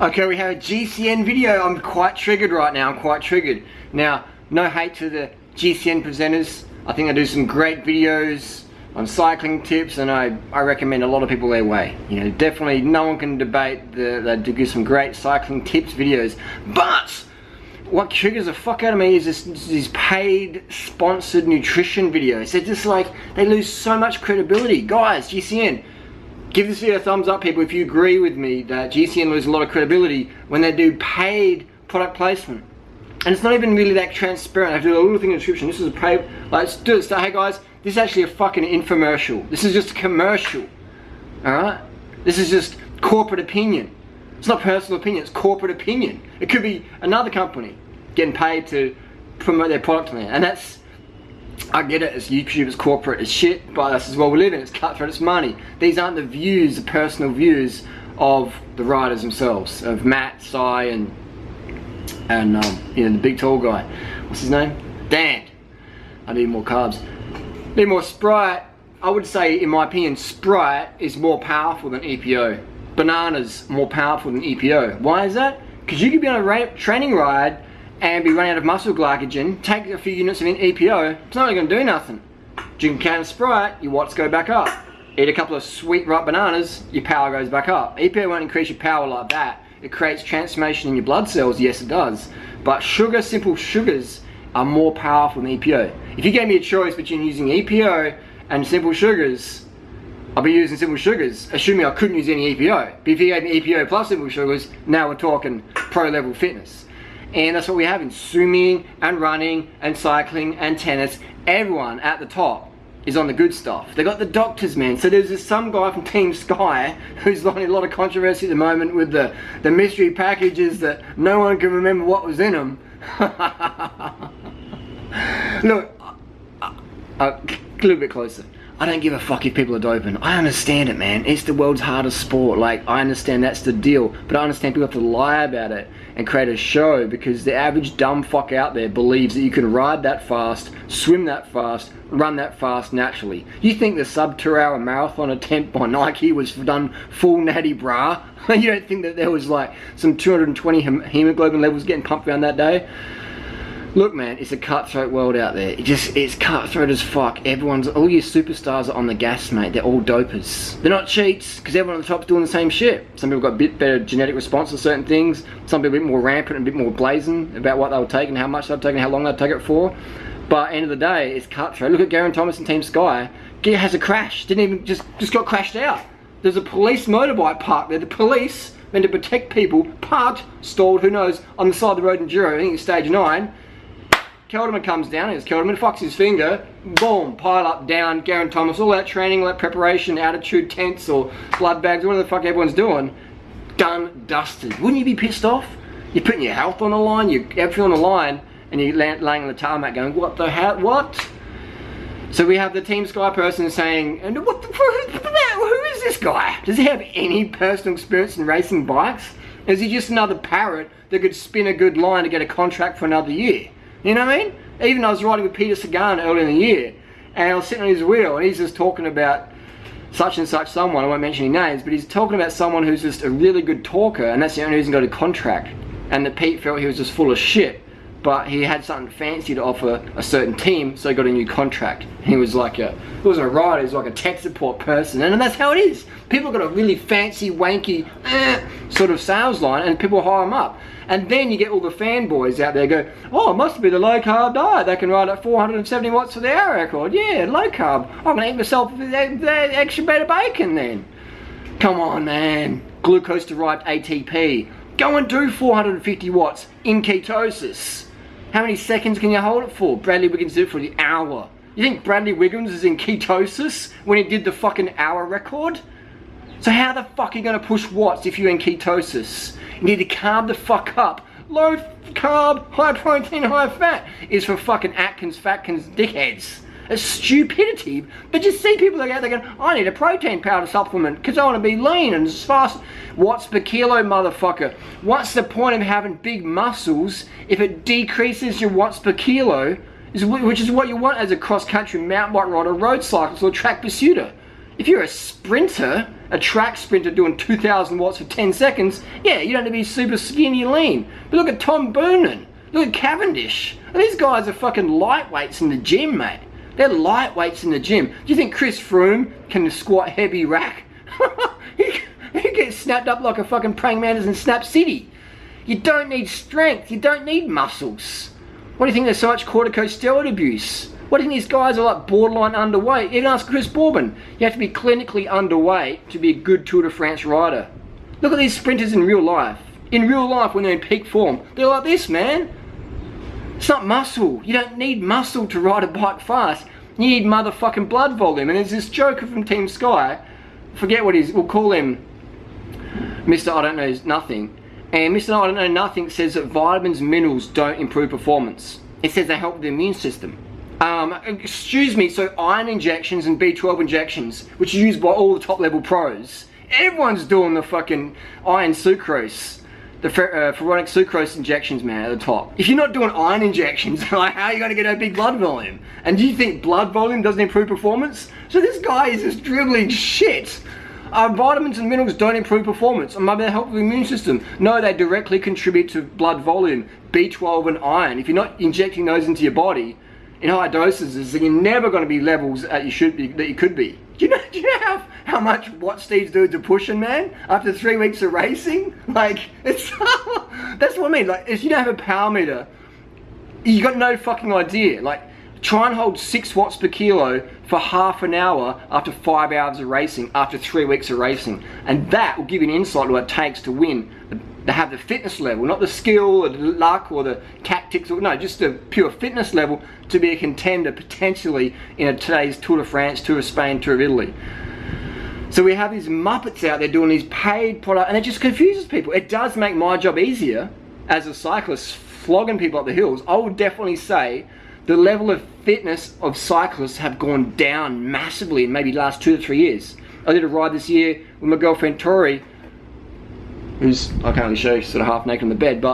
Okay, we have a GCN video. I'm quite triggered right now. I'm quite triggered. Now, no hate to the GCN presenters. I think they do some great videos on cycling tips, and I recommend a lot of people their way. You know, definitely no one can debate they do some great cycling tips videos. But what triggers the fuck out of me is these paid, sponsored nutrition videos. They're just like, they lose so much credibility. Guys, GCN, give this video a thumbs up, people, if you agree with me that GCN loses a lot of credibility when they do paid product placement. And it's not even really that transparent. I have to do a little thing in the description. This is a paid, like, let's do it. So, hey guys, this is actually a fucking infomercial. This is just a commercial, alright? This is just corporate opinion. It's not personal opinion, it's corporate opinion. It could be another company getting paid to promote their product on there. And that's, I get it, it's YouTube, it's corporate, it's shit, but that's as well we live in, it's cutthroat, it's money. These aren't the views, the personal views of the riders themselves, of Matt, Sai, and you know, the big tall guy. What's his name? Dan. I need more carbs. Need more Sprite. I would say, in my opinion, Sprite is more powerful than EPO. Bananas more powerful than EPO. Why is that? Because you could be on a training ride and be running out of muscle glycogen, take a few units of EPO, it's not really going to do nothing. Drink a can of Sprite, your watts go back up. Eat a couple of sweet ripe bananas, your power goes back up. EPO won't increase your power like that. It creates transformation in your blood cells, yes it does. But sugar, simple sugars are more powerful than EPO. If you gave me a choice between using EPO and simple sugars, I'll be using simple sugars, assuming I couldn't use any EPO. But if you gave me EPO plus simple sugars, now we're talking pro level fitness. And that's what we have in swimming and running and cycling and tennis. Everyone at the top is on the good stuff. They got the doctors, man. So there's some guy from Team Sky who's in a lot of controversy at the moment with the mystery packages that no one can remember what was in them. Look, a little bit closer. I don't give a fuck if people are doping. I understand it, man. It's the world's hardest sport. Like, I understand that's the deal. But I understand people have to lie about it and create a show because the average dumb fuck out there believes that you can ride that fast, swim that fast, run that fast naturally. You think the sub 2 hour marathon attempt by Nike was done full natty bra? You don't think that there was like some 220 hemoglobin levels getting pumped around that day? Look, man, it's a cutthroat world out there. It's cutthroat as fuck. All your superstars are on the gas, mate. They're all dopers. They're not cheats, because everyone at the top's doing the same shit. Some people got a bit better genetic response to certain things. Some people a bit more rampant and a bit more blazing about what they would take and how much they'd take and how long they'd take it for. But end of the day, it's cutthroat. Look at Geraint Thomas and Team Sky. Gear has a crash. Didn't even, just got crashed out. There's a police motorbike parked there. The police, meant to protect people, parked, stalled, who knows, on the side of the road in Juro, I think it's stage 9. Kelderman comes down, he's Kelderman, fucks his finger, boom, pile up, down, Geraint Thomas, all that training, all that preparation, altitude tents or blood bags, whatever the fuck everyone's doing, done, dusted. Wouldn't you be pissed off? You're putting your health on the line, your everything on the line, and you're laying on the tarmac going, what the hell, what? So we have the Team Sky person saying, and who is this guy? Does he have any personal experience in racing bikes? Is he just another parrot that could spin a good line to get a contract for another year? You know what I mean? Even I was riding with Peter Sagan earlier in the year, and I was sitting on his wheel, and he's just talking about such and such someone, I won't mention any names, but he's talking about someone who's just a really good talker, and that's the only reason he got a contract. And that Pete felt he was just full of shit, but he had something fancy to offer a certain team, so he got a new contract. He was like he wasn't a rider, he was like a tech support person, and that's how it is. People got a really fancy, wanky, sort of sales line, and people hire them up. And then you get all the fanboys out there go, oh, it must be the low carb diet. They can ride at 470 watts for the hour record. Yeah, low carb. I'm gonna eat myself that extra bit of bacon then. Come on, man. Glucose derived ATP. Go and do 450 watts in ketosis. How many seconds can you hold it for? Bradley Wiggins did it for the hour. You think Bradley Wiggins is in ketosis when he did the fucking hour record? So how the fuck are you gonna push watts if you're in ketosis? You need to carb the fuck up. Low carb, high protein, high fat is for fucking Atkins, Fatkins, dickheads. It's stupidity. But you see people out there going, I need a protein powder supplement because I want to be lean and as fast. Watts per kilo, motherfucker. What's the point of having big muscles if it decreases your watts per kilo, which is what you want as a cross-country mountain bike rider, road cyclist or track pursuiter? If you're a sprinter, a track sprinter doing 2,000 watts for 10 seconds, yeah, you don't need to be super skinny and lean. But look at Tom Boonen, look at Cavendish. These guys are fucking lightweights in the gym, mate. They're lightweights in the gym. Do you think Chris Froome can squat heavy rack? he gets snapped up like a fucking praying mantis in Snap City. You don't need strength, you don't need muscles. What do you think there's so much corticosteroid abuse? What do you think these guys are like borderline underweight? Even ask Chris Bourbon. You have to be clinically underweight to be a good Tour de France rider. Look at these sprinters in real life. In real life, when they're in peak form, they're like this, man. It's not muscle. You don't need muscle to ride a bike fast. You need motherfucking blood volume. And there's this joker from Team Sky, forget what he's, we'll call him Mr. I don't know nothing. And Mr. I don't know nothing says that vitamins and minerals don't improve performance. It says they help with the immune system. Excuse me, so iron injections and B12 injections, which are used by all the top level pros, everyone's doing the fucking iron sucrose, the ferronic sucrose injections, man, at the top. If you're not doing iron injections, like, how are you going to get a big blood volume? And do you think blood volume doesn't improve performance? So this guy is just dribbling shit. Vitamins and minerals don't improve performance. Maybe they help with the immune system. No, they directly contribute to blood volume, B12 and iron. If you're not injecting those into your body in high doses, then you're never going to be levels that you should be, that you could be. Do you know how much what Steve's dudes are pushing, man? After 3 weeks of racing, like, it's that's what I mean. Like, if you don't have a power meter, you got no fucking idea. Like, try and hold 6 watts per kilo for half an hour after 5 hours of racing, after 3 weeks of racing, and that will give you an insight to what it takes to win. To have the fitness level, not the skill or the luck or the tactics, or no, just the pure fitness level to be a contender potentially in today's Tour de France, Tour of Spain, Tour of Italy. So we have these muppets out there doing these paid products, and it just confuses people. It does make my job easier as a cyclist, flogging people up the hills. I would definitely say the level of fitness of cyclists have gone down massively in maybe the last 2 to 3 years. I did a ride this year with my girlfriend Tori, who's, I can't really show you, she's sort of half naked on the bed,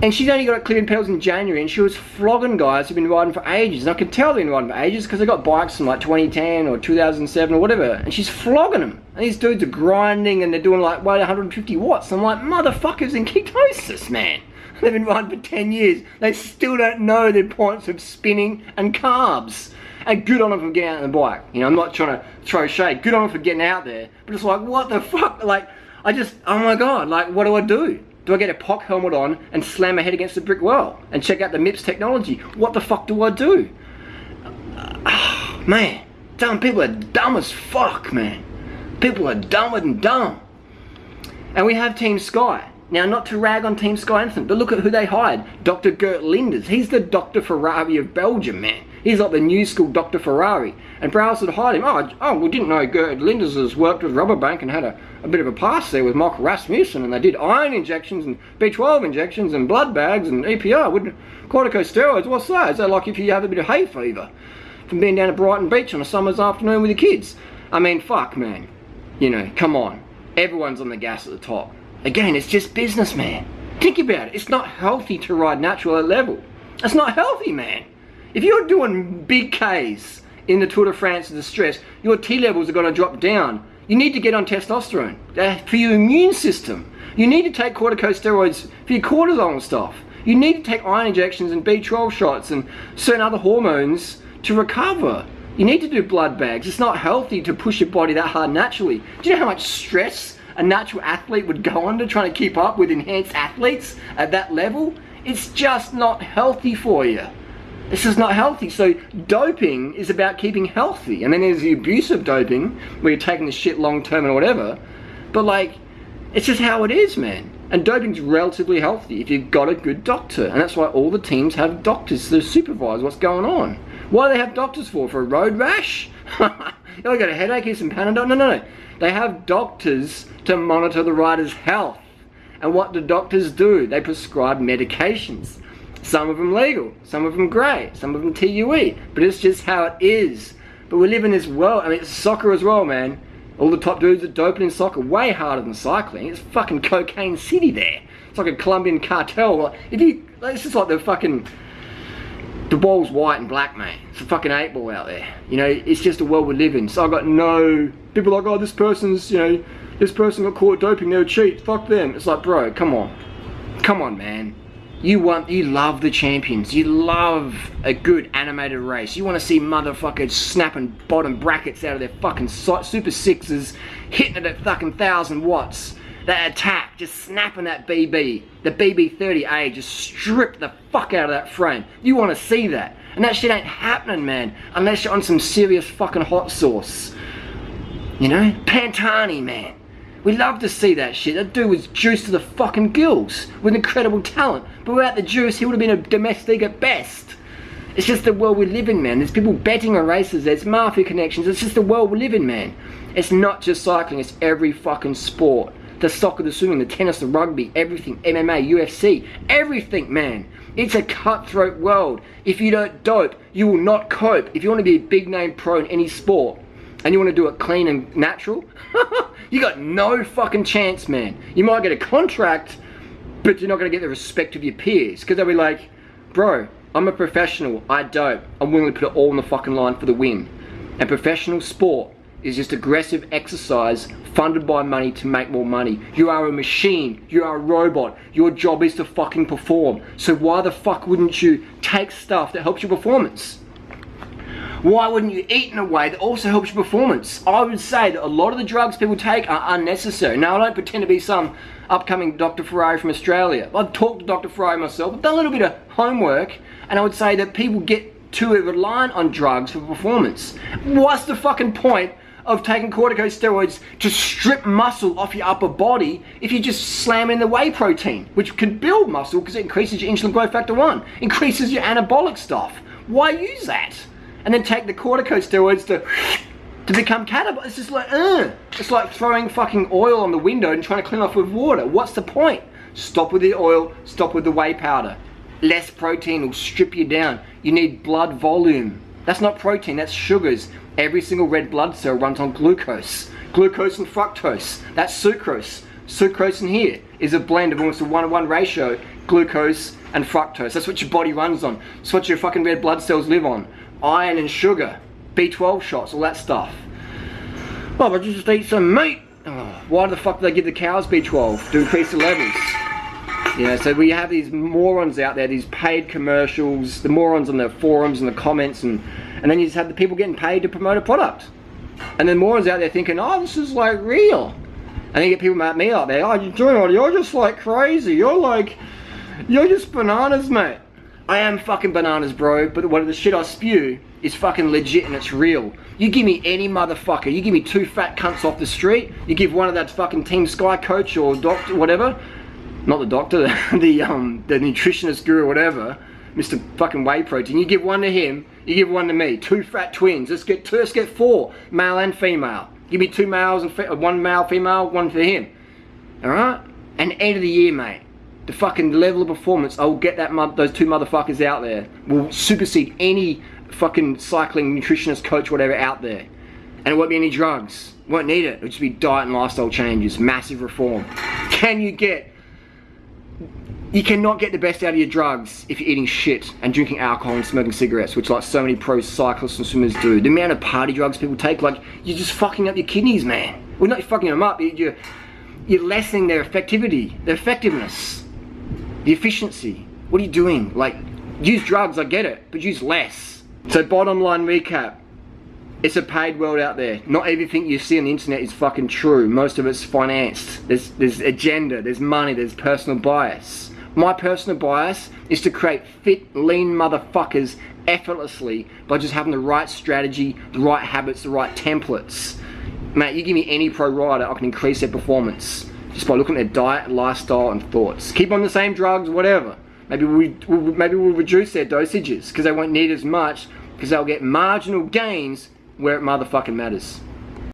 and she's only got cleared pedals in January, and she was flogging guys who've been riding for ages, and I could tell they've been riding for ages because they got bikes from like 2010 or 2007 or whatever, and she's flogging them, and these dudes are grinding and they're doing like 150 watts. I'm like, motherfuckers in ketosis, man. They've been riding for 10 years, they still don't know the importance of spinning and carbs. And good on them for getting out on the bike. You know, I'm not trying to throw shade, good on them for getting out there, but it's like, what the fuck, like, oh my god, like, what do? Do I get a POC helmet on and slam my head against a brick wall and check out the MIPS technology? What the fuck do I do? Man, people are dumb as fuck, man. People are dumber than dumb. And we have Team Sky. Now, not to rag on Team Sky anything, but look at who they hired. Dr. Gert Linders. He's the Dr. Ferrari of Belgium, man. He's like the new school Dr. Ferrari. And Browse had hired him. Oh, we didn't know Gert Linders has worked with Rubberbank and had a bit of a past there with Michael Rasmussen, and they did iron injections and B12 injections and blood bags and EPR with corticosteroids. What's that? Is that like if you have a bit of hay fever from being down at Brighton Beach on a summer's afternoon with your kids? I mean, fuck, man. You know, come on. Everyone's on the gas at the top. Again, it's just business, man. Think about it. It's not healthy to ride natural at level. It's not healthy, man. If you're doing big Ks in the Tour de France and the stress, your T levels are going to drop down. You need to get on testosterone for your immune system. You need to take corticosteroids for your cortisol and stuff. You need to take iron injections and B12 shots and certain other hormones to recover. You need to do blood bags. It's not healthy to push your body that hard naturally. Do you know how much stress a natural athlete would go under trying to keep up with enhanced athletes at that level? It's just not healthy for you. This is not healthy. So doping is about keeping healthy, and then there's the abuse of doping where you're taking the shit long term and whatever, but like, it's just how it is, man. And doping's relatively healthy if you've got a good doctor, and that's why all the teams have doctors to supervise what's going on. What do they have doctors for? For a road rash? You got a headache, here's some Panadol? No. They have doctors to monitor the rider's health. And what do doctors do? They prescribe medications. Some of them legal, some of them grey, some of them TUE, but it's just how it is. But we live in this world, I mean, it's soccer as well, man. All the top dudes are doping in soccer, way harder than cycling. It's fucking cocaine city there. It's like a Colombian cartel. If you, it's just like the fucking, The ball's white and black, mate. It's a fucking 8 ball out there. You know, it's just the world we live in. So I've got no... People are like, oh, this person's, you know, this person got caught doping, they'll cheat. Fuck them. It's like, bro, come on. Come on, man. You love the champions. You love a good animated race. You want to see motherfuckers snapping bottom brackets out of their fucking Super 6s, hitting it at fucking 1,000 watts. That attack, just snapping that BB, the BB30A, just strip the fuck out of that frame. You want to see that. And that shit ain't happening, man, unless you're on some serious fucking hot sauce. You know? Pantani, man. We love to see that shit. That dude was juiced to the fucking gills with incredible talent. But without the juice, he would have been a domestic at best. It's just the world we live in, man. There's people betting on races. There's mafia connections. It's just the world we live in, man. It's not just cycling. It's every fucking sport. The soccer, the swimming, the tennis, the rugby, everything. MMA, UFC, everything, man. It's a cutthroat world. If you don't dope, you will not cope. If you want to be a big name pro in any sport, and you want to do it clean and natural, you got no fucking chance, man. You might get a contract, but you're not going to get the respect of your peers. Because they'll be like, bro, I'm a professional, I dope. I'm willing to put it all on the fucking line for the win. And professional sport is just aggressive exercise funded by money to make more money. You are a machine. You are a robot. Your job is to fucking perform. So why the fuck wouldn't you take stuff that helps your performance? Why wouldn't you eat in a way that also helps your performance? I would say that a lot of the drugs people take are unnecessary. Now, I don't pretend to be some upcoming Dr. Ferrari from Australia. I've talked to Dr. Ferrari myself. I've done a little bit of homework, and I would say that people get too reliant on drugs for performance. What's the fucking point of taking corticosteroids to strip muscle off your upper body if you just slam in the whey protein, which can build muscle because it increases your insulin growth factor 1, increases your anabolic stuff? Why use that? And then take the corticosteroids to become catabolic. It's just like, It's like throwing fucking oil on the window and trying to clean off with water. What's the point? Stop with the oil, stop with the whey powder. Less protein will strip you down. You need blood volume. That's not protein, that's sugars. Every single red blood cell runs on glucose. Glucose and fructose. That's sucrose. Sucrose in here is a blend of almost a 1-to-1 ratio, glucose and fructose. That's what your body runs on. That's what your fucking red blood cells live on. Iron and sugar, B12 shots, all that stuff. Oh, but you just eat some meat. Oh, why the fuck do they give the cows B12? To increase the levels. You know, so we have these morons out there, these paid commercials, the morons on the forums and the comments, and then you just have the people getting paid to promote a product. And then morons out there thinking, oh, this is like real. And then you get people like me out there, oh, you're just like crazy. You're just bananas, mate. I am fucking bananas, bro, but what the shit I spew is fucking legit and it's real. You give me any motherfucker, you give me 2 fat cunts off the street, you give one of that fucking Team Sky coach or doctor, whatever, not the doctor, the nutritionist guru or whatever, Mr. fucking whey protein, you give one to him, you give one to me, 2 fat twins, let's get 4, male and female. Give me 2 males and 1 male, female, 1 for him. Alright? And end of the year, mate. The fucking level of performance, I will get those 2 motherfuckers out there, will supersede any fucking cycling nutritionist coach, whatever, out there. And it won't be any drugs. Won't need it. It'll just be diet and lifestyle changes, massive reform. You cannot get the best out of your drugs if you're eating shit and drinking alcohol and smoking cigarettes, which like so many pro cyclists and swimmers do. The amount of party drugs people take, like, you're just fucking up your kidneys, man. Well, not fucking them up, you're lessening their effectiveness. The efficiency. What are you doing? Like, use drugs, I get it, but use less. So bottom line recap, it's a paid world out there. Not everything you see on the internet is fucking true. Most of it's financed. There's agenda, there's money, there's personal bias. My personal bias is to create fit, lean motherfuckers effortlessly by just having the right strategy, the right habits, the right templates. Mate, you give me any pro rider, I can increase their performance. Just by looking at their diet, lifestyle and thoughts. Keep on the same drugs, whatever. Maybe we'll reduce their dosages because they won't need as much because they'll get marginal gains where it motherfucking matters.